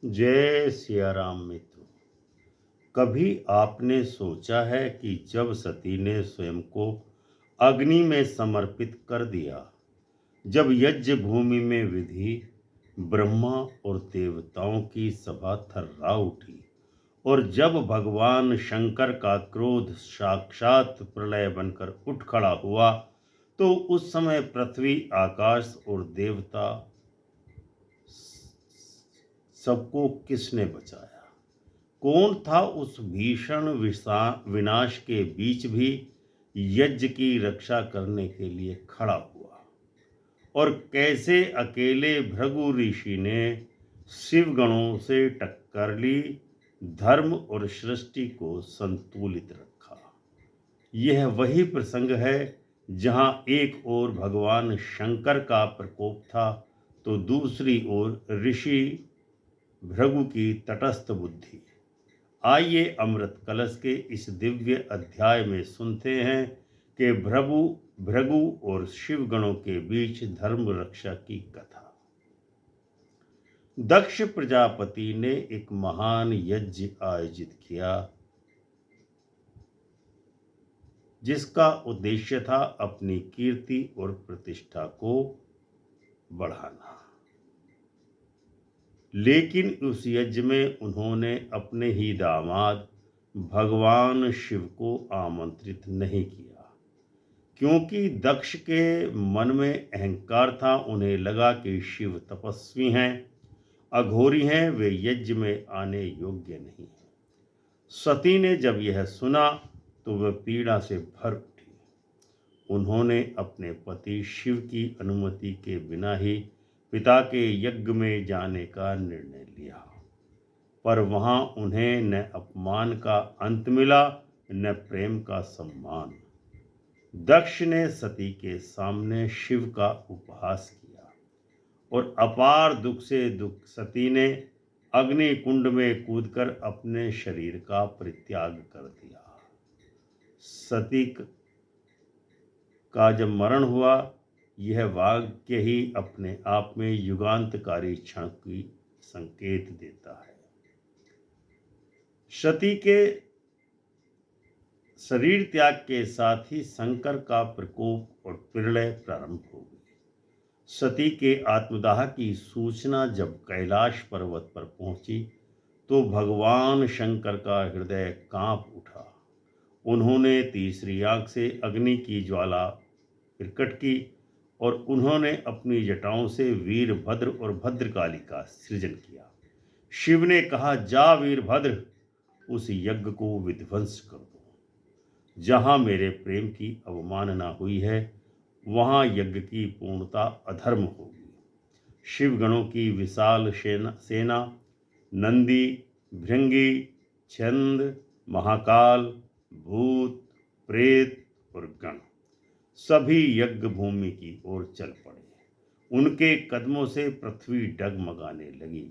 जय सिया राम मित्र। कभी आपने सोचा है कि जब सती ने स्वयं को अग्नि में समर्पित कर दिया, जब यज्ञ भूमि में विधि, ब्रह्मा और देवताओं की सभा थर्रा उठी और जब भगवान शंकर का क्रोध साक्षात प्रलय बनकर उठ खड़ा हुआ, तो उस समय पृथ्वी, आकाश और देवता सबको किसने बचाया? कौन था उस भीषण विनाश के बीच भी यज्ञ की रक्षा करने के लिए खड़ा हुआ? और कैसे अकेले भृगु ऋषि ने शिव गणों से टक्कर ली, धर्म और सृष्टि को संतुलित रखा? यह वही प्रसंग है जहां एक ओर भगवान शंकर का प्रकोप था, तो दूसरी ओर ऋषि भृगु की तटस्थ बुद्धि। आइए अमृत कलश के इस दिव्य अध्याय में सुनते हैं कि भृगु और शिव गणों के बीच धर्म रक्षा की कथा। दक्ष प्रजापति ने एक महान यज्ञ आयोजित किया, जिसका उद्देश्य था अपनी कीर्ति और प्रतिष्ठा को बढ़ाना। लेकिन उस यज्ञ में उन्होंने अपने ही दामाद भगवान शिव को आमंत्रित नहीं किया, क्योंकि दक्ष के मन में अहंकार था। उन्हें लगा कि शिव तपस्वी हैं, अघोरी हैं, वे यज्ञ में आने योग्य नहीं हैं। सती ने जब यह सुना तो वह पीड़ा से भर उठी। उन्होंने अपने पति शिव की अनुमति के बिना ही पिता के यज्ञ में जाने का निर्णय लिया, पर वहां उन्हें न अपमान का अंत मिला, न प्रेम का सम्मान। दक्ष ने सती के सामने शिव का उपहास किया और अपार दुख से सती ने अग्नि कुंड में कूदकर अपने शरीर का परित्याग कर दिया। सती का जब मरण हुआ, यह वाक्य ही अपने आप में युगांतकारी क्षण की संकेत देता है। सती के शरीर त्याग के साथ ही शंकर का प्रकोप और प्रलय प्रारंभ हो गई। सती के आत्मदाह की सूचना जब कैलाश पर्वत पर पहुंची, तो भगवान शंकर का हृदय कांप उठा। उन्होंने तीसरी आंख से अग्नि की ज्वाला प्रकट की और उन्होंने अपनी जटाओं से वीरभद्र और भद्रकाली का सृजन किया। शिव ने कहा, जा वीरभद्र, उस यज्ञ को विध्वंस कर दो। जहां मेरे प्रेम की अवमानना हुई है, वहां यज्ञ की पूर्णता अधर्म होगी। शिवगणों की विशाल सेना नंदी, भृंगी, छंद, महाकाल, भूत, प्रेत और गण सभी यज्ञ भूमि की ओर चल पड़े। उनके कदमों से पृथ्वी डगमगाने लगी।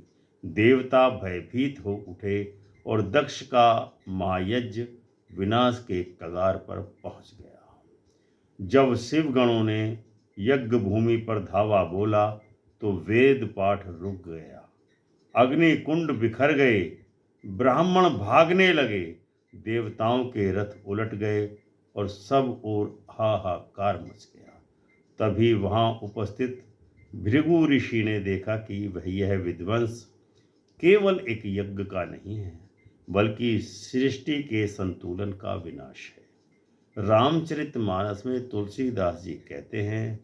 देवता भयभीत हो उठे और दक्ष का महायज्ञ विनाश के कगार पर पहुंच गया। जब शिव गणों ने यज्ञ भूमि पर धावा बोला, तो वेद पाठ रुक गया, अग्नि कुंड बिखर गए, ब्राह्मण भागने लगे, देवताओं के रथ उलट गए और सब ओर हाहाकार मच गया। तभी वहां उपस्थित भृगु ऋषि ने देखा कि यह विध्वंस केवल एक यज्ञ का नहीं है, बल्कि सृष्टि के संतुलन का विनाश है। रामचरितमानस में तुलसीदास जी कहते हैं,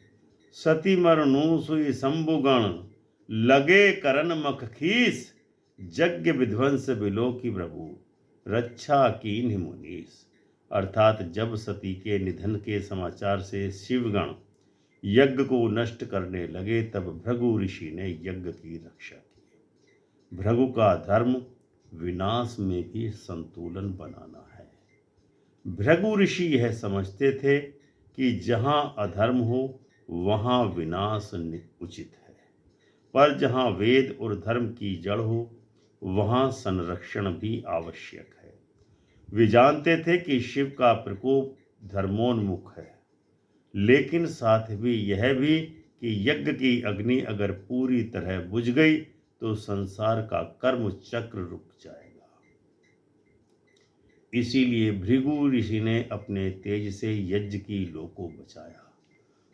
सती मरनु सुई शंभुगण, लगे करन मख खीस, यज्ञ विध्वंस बिलो की प्रभु, रक्षा कीन्ह मुनीस। अर्थात जब सती के निधन के समाचार से शिवगण यज्ञ को नष्ट करने लगे, तब भृगु ऋषि ने यज्ञ की रक्षा की। भृगु का धर्म विनाश में भी संतुलन बनाना है। भृगु ऋषि यह समझते थे कि जहां अधर्म हो, वहां विनाश उचित है, पर जहां वेद और धर्म की जड़ हो, वहां संरक्षण भी आवश्यक है। वे जानते थे कि शिव का प्रकोप धर्मोन्मुख है, लेकिन साथ भी यह भी कि यज्ञ की अग्नि अगर पूरी तरह बुझ गई, तो संसार का कर्म चक्र रुक जाएगा। इसीलिए भृगु ऋषि ने अपने तेज से यज्ञ की लो को बचाया,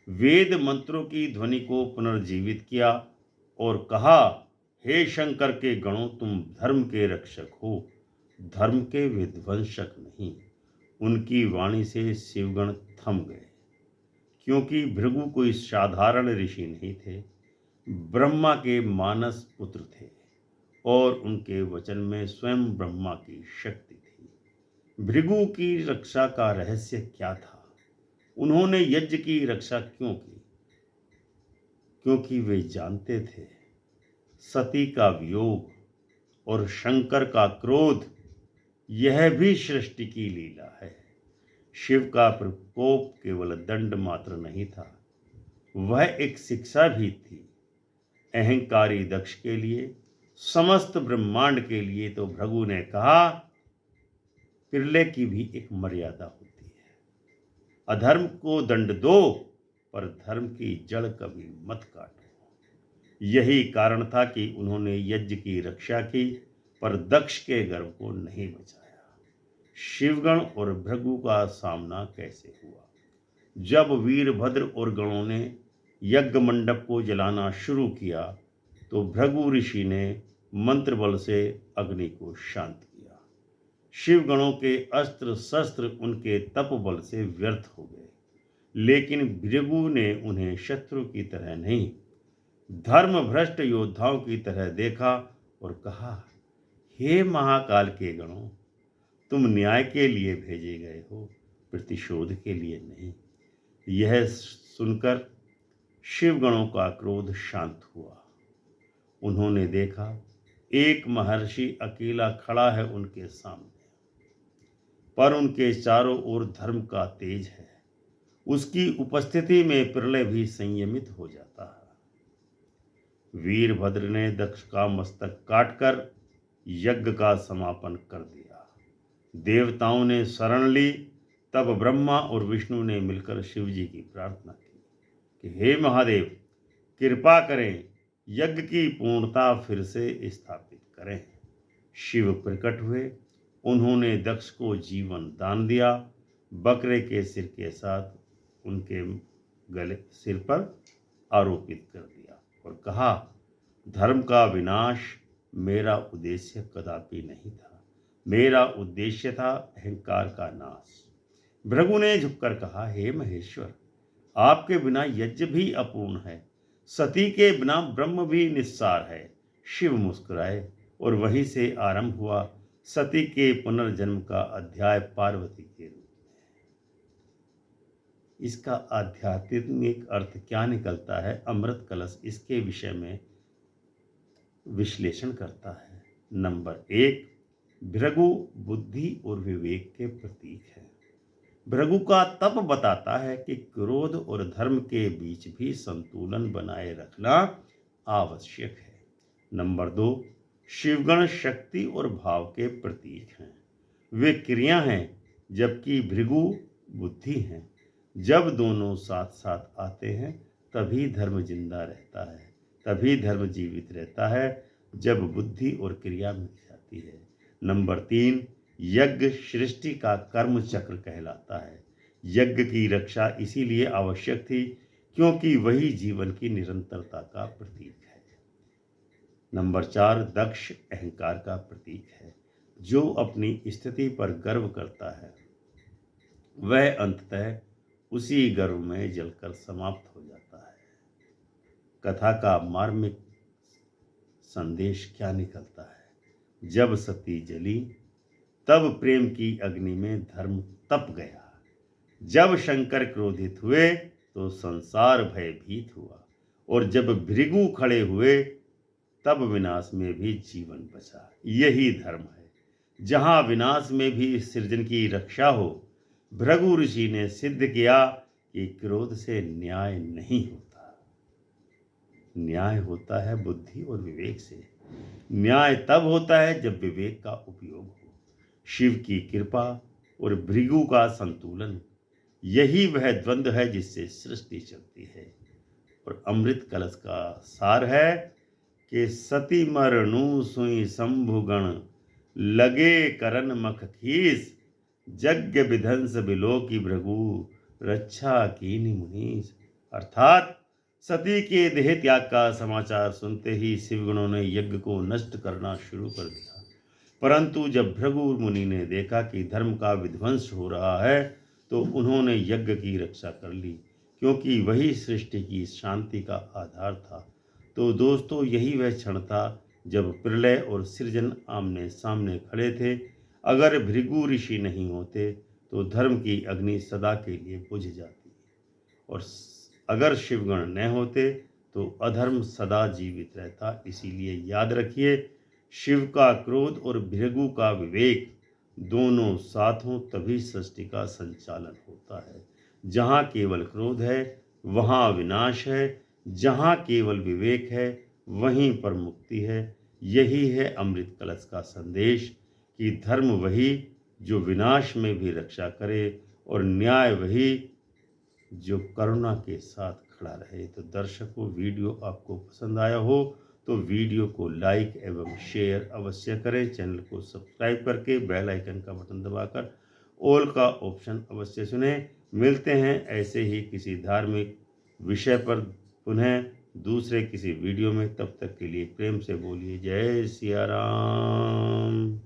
वेद मंत्रों की ध्वनि को पुनर्जीवित किया और कहा, हे शंकर के गणों, तुम धर्म के रक्षक हो, धर्म के विध्वंसक नहीं। उनकी वाणी से शिवगण थम गए, क्योंकि भृगु कोई साधारण ऋषि नहीं थे, ब्रह्मा के मानस पुत्र थे और उनके वचन में स्वयं ब्रह्मा की शक्ति थी। भृगु की रक्षा का रहस्य क्या था? उन्होंने यज्ञ की रक्षा क्यों की? क्योंकि वे जानते थे सती का वियोग और शंकर का क्रोध यह भी सृष्टि की लीला है। शिव का प्रकोप केवल दंड मात्र नहीं था, वह एक शिक्षा भी थी। अहंकारी दक्ष के लिए, समस्त ब्रह्मांड के लिए तो भृगु ने कहा, प्रलय की भी एक मर्यादा होती है। अधर्म को दंड दो, पर धर्म की जड़ कभी मत काटो। यही कारण था कि उन्होंने यज्ञ की रक्षा की, पर दक्ष के गर्व को नहीं बचाया। शिवगण और भृगु का सामना कैसे हुआ? जब वीरभद्र और गणों ने यज्ञ मंडप को जलाना शुरू किया, तो भृगु ऋषि ने मंत्र बल से अग्नि को शांत किया। शिवगणों के अस्त्र शस्त्र उनके तप बल से व्यर्थ हो गए, लेकिन भृगु ने उन्हें शत्रु की तरह नहीं, धर्म भ्रष्ट योद्धाओं की तरह देखा और कहा, हे महाकाल के गणों, तुम न्याय के लिए भेजे गए हो, प्रतिशोध के लिए नहीं। यह सुनकर शिवगणों का क्रोध शांत हुआ। उन्होंने देखा एक महर्षि अकेला खड़ा है उनके सामने, पर उनके चारों ओर धर्म का तेज है। उसकी उपस्थिति में प्रलय भी संयमित हो जाता है। वीरभद्र ने दक्ष का मस्तक काटकर यज्ञ का समापन कर दिया। देवताओं ने शरण ली। तब ब्रह्मा और विष्णु ने मिलकर शिव जी की प्रार्थना की कि हे महादेव, कृपा करें, यज्ञ की पूर्णता फिर से स्थापित करें। शिव प्रकट हुए। उन्होंने दक्ष को जीवन दान दिया, बकरे के सिर के साथ उनके गले सिर पर आरोपित कर दिया और कहा, धर्म का विनाश मेरा उद्देश्य कदापि नहीं था, मेरा उद्देश्य था अहंकार का नाश। भृगु ने झुककर कहा, हे महेश्वर, आपके बिना यज्ञ भी अपूर्ण है, सती के बिना ब्रह्म भी निस्सार है। शिव मुस्कुराए और वहीं से आरंभ हुआ सती के पुनर्जन्म का अध्याय पार्वती के रूप में। इसका आध्यात्मिक अर्थ क्या निकलता है? अमृत कलश इसके विषय में विश्लेषण करता है। नंबर 1, भृगु बुद्धि और विवेक के प्रतीक है। भृगु का तप बताता है कि क्रोध और धर्म के बीच भी संतुलन बनाए रखना आवश्यक है। नंबर 2, शिवगण शक्ति और भाव के प्रतीक हैं। वे क्रिया हैं, जबकि भृगु बुद्धि हैं। जब दोनों साथ साथ आते हैं तभी धर्म जिंदा रहता है, तभी धर्म जीवित रहता है, जब बुद्धि और क्रिया मिल जाती है। नंबर 3, यज्ञ सृष्टि का कर्म चक्र कहलाता है। यज्ञ की रक्षा इसीलिए आवश्यक थी क्योंकि वही जीवन की निरंतरता का प्रतीक है। नंबर 4, दक्ष अहंकार का प्रतीक है। जो अपनी स्थिति पर गर्व करता है वह अंततः उसी गर्व में जलकर समाप्त हो जाता है। कथा का मार्मिक संदेश क्या निकलता है? जब सती जली तब प्रेम की अग्नि में धर्म तप गया। जब शंकर क्रोधित हुए तो संसार भयभीत हुआ, और जब भृगु खड़े हुए तब विनाश में भी जीवन बचा। यही धर्म है। जहाँ विनाश में भी सृजन की रक्षा हो। भृगु ऋषि ने सिद्ध किया कि क्रोध से न्याय नहीं होता, न्याय होता है बुद्धि और विवेक से। न्याय तब होता है जब विवेक का उपयोग हो। शिव की कृपा और भृगु का संतुलन, यही वह द्वंद्व है जिससे सृष्टि चलती है। और अमृत कलश का सार है कि सती मरनु सुई शंभुगण लगे करन मख खीस यज्ञ विध्वंस बिलो की भृगु रक्षा कीनि मुनीस। अर्थात सती के देह त्याग का समाचार सुनते ही शिवगणों ने यज्ञ को नष्ट करना शुरू कर दिया। परंतु जब भृगु मुनि ने देखा कि धर्म का विध्वंस हो रहा है तो उन्होंने यज्ञ की रक्षा कर ली, क्योंकि वही सृष्टि की शांति का आधार था। तो दोस्तों, यही वह क्षण था जब प्रलय और सृजन आमने सामने खड़े थे। अगर भृगु ऋषि नहीं होते तो धर्म की अग्नि सदा के लिए बुझ जाती, और अगर शिवगण न होते तो अधर्म सदा जीवित रहता। इसीलिए याद रखिए, शिव का क्रोध और भृगु का विवेक दोनों साथ हों तभी सृष्टि का संचालन होता है। जहाँ केवल क्रोध है वहाँ विनाश है, जहाँ केवल विवेक है वहीं पर मुक्ति है। यही है अमृत कलश का संदेश कि धर्म वही जो विनाश में भी रक्षा करे और न्याय वही जो करुणा के साथ खड़ा रहे। तो दर्शकों, वीडियो आपको पसंद आया हो तो वीडियो को लाइक एवं शेयर अवश्य करें। चैनल को सब्सक्राइब करके बेल आइकन का बटन दबाकर ऑल का ऑप्शन अवश्य चुनें। मिलते हैं ऐसे ही किसी धार्मिक विषय पर पुनः दूसरे किसी वीडियो में। तब तक के लिए प्रेम से बोलिए जय सिया राम।